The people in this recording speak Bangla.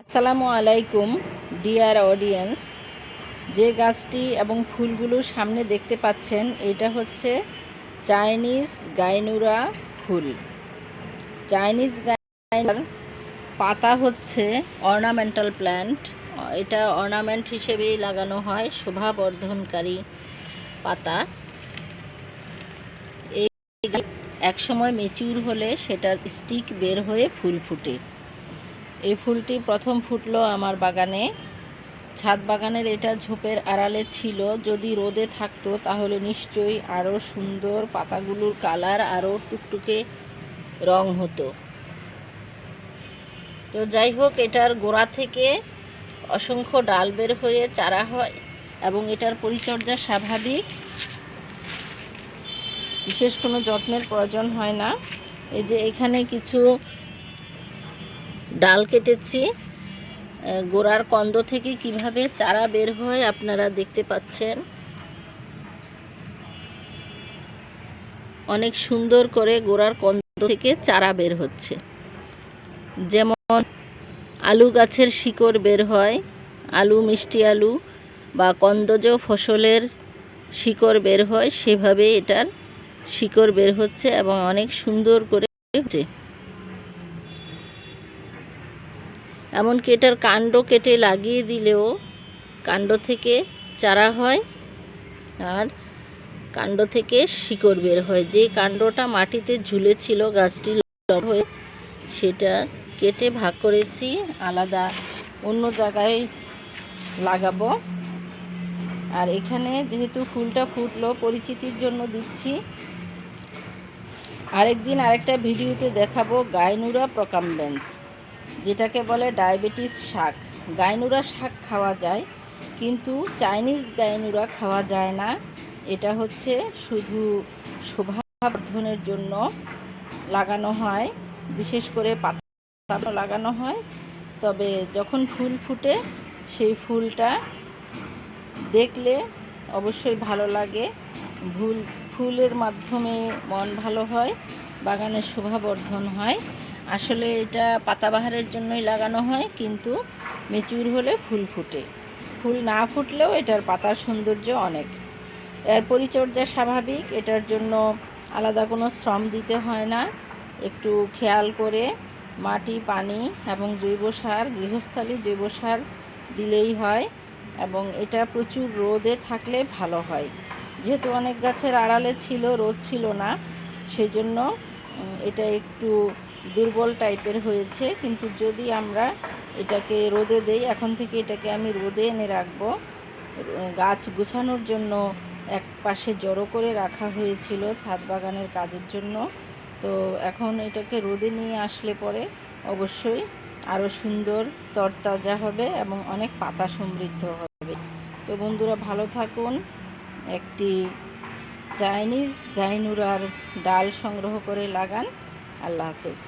আসসালামু আলাইকুম ডিয়ার অডিয়েন্স। যে গাছটি এবং ফুলগুলো সামনে দেখতে পাচ্ছেন এটা হচ্ছে চাইনিজ গাইনুরা ফুল। চাইনিজ গাইনুরার পাতা হচ্ছে অর্নামেন্টাল প্ল্যান্ট। এটা অর্নামেন্ট হিসেবেই লাগানো হয়, শোভাবর্ধনকারী পাতা। এই এক সময় ম্যাচিউর হলে সেটার স্টিক বের হয়ে ফুল ফুটে। এই ফুলটি প্রথম ফুটলো আমার বাগানে, ছাদ বাগানের। এটা ঝোপের আড়ালে ছিল, যদি রোদে থাকতো তাহলে নিশ্চয়ই আরও সুন্দর, পাতাগুলোর কালার আরও টুকটুকে রং হতো। তো যাই হোক, এটার গোড়া থেকে অসংখ্য ডাল বের হয়ে চারা হয় এবং এটার পরিচর্যা স্বাভাবিক, বিশেষ কোনো যত্নের প্রয়োজন হয় না। এই যে এখানে কিছু ডাল কেটেছি, গোড়ার কন্দ থেকে কিভাবে চারা বের হয় আপনারা দেখতে পাচ্ছেন। অনেক সুন্দর করে গোড়ার কন্দ থেকে চারা বের হচ্ছে। যেমন আলু গাছের শিকড় বের হয়, আলু, মিষ্টি আলু বা কন্দজ ফসলের শিকড় বের হয়, সেভাবে এটার শিকড় বের হচ্ছে এবং অনেক সুন্দর করে হচ্ছে। এমনকি এটার কাণ্ড কেটে লাগিয়ে দিলেও কাণ্ড থেকে চারা হয় আর কাণ্ড থেকে শিকড় বের হয়। যে কাণ্ডটা মাটিতে ঝুলেছিল গাছটি হয়ে, সেটা কেটে ভাগ করেছি, আলাদা অন্য জায়গায় লাগাবো। আর এখানে যেহেতু ফুলটা ফুটলো, পরিচিতির জন্য দিচ্ছি। আরেকদিন আরেকটা ভিডিওতে দেখাবো গাইনুরা প্রকাম্বেন্স, যেটাকে বলে ডায়াবেটিস শাক। গাইনুরা শাক খাওয়া যায়, কিন্তু চাইনিজ গাইনুরা খাওয়া যায় না। এটা হচ্ছে শুধু শোভাবর্ধনের জন্য লাগানো হয়, বিশেষ করে পাতা লাগানো হয়। তবে যখন ফুল ফুটে, সেই ফুলটা দেখলে অবশ্যই ভালো লাগে। ফুলের মাধ্যমে মন ভালো হয়, বাগানের শোভাবর্ধন হয়। আসলে এটা পাতাবাহারের জন্যই লাগানো হয়, কিন্তু ম্যাচিউর হলে ফুল ফুটে। ফুল না ফুটলেও এটার পাতার সৌন্দর্য অনেক। এর পরিচর্যা স্বাভাবিক, এটার জন্য আলাদা কোনো শ্রম দিতে হয় না। একটু খেয়াল করে মাটি, পানি এবং জৈব সার, গৃহস্থালী জৈব সার দিলেই হয়। এবং এটা প্রচুর রোদে থাকলে ভালো হয়। যেহেতু অনেক গাছের আড়ালে ছিল, রোদ ছিল না, সেজন্য এটা একটু দুর্বল টাইপের হয়েছে। কিন্তু যদি আমরা এটাকে রোদে দেই, এখন থেকে এটাকে আমি রোদে এনে রাখবো। গাছ গোছানোর জন্য এক পাশে জড়ো করে রাখা হয়েছিল ছাদ বাগানের কাজের জন্য। তো এখন এটাকে রোদে নিয়ে আসলে পরে অবশ্যই আরও সুন্দর, তরতাজা হবে এবং অনেক পাতা সমৃদ্ধ হবে। তো বন্ধুরা, ভালো থাকুন। একটি চাইনিজ গাইনুরার ডাল সংগ্রহ করে লাগান। আল্লাহ হাফেজ।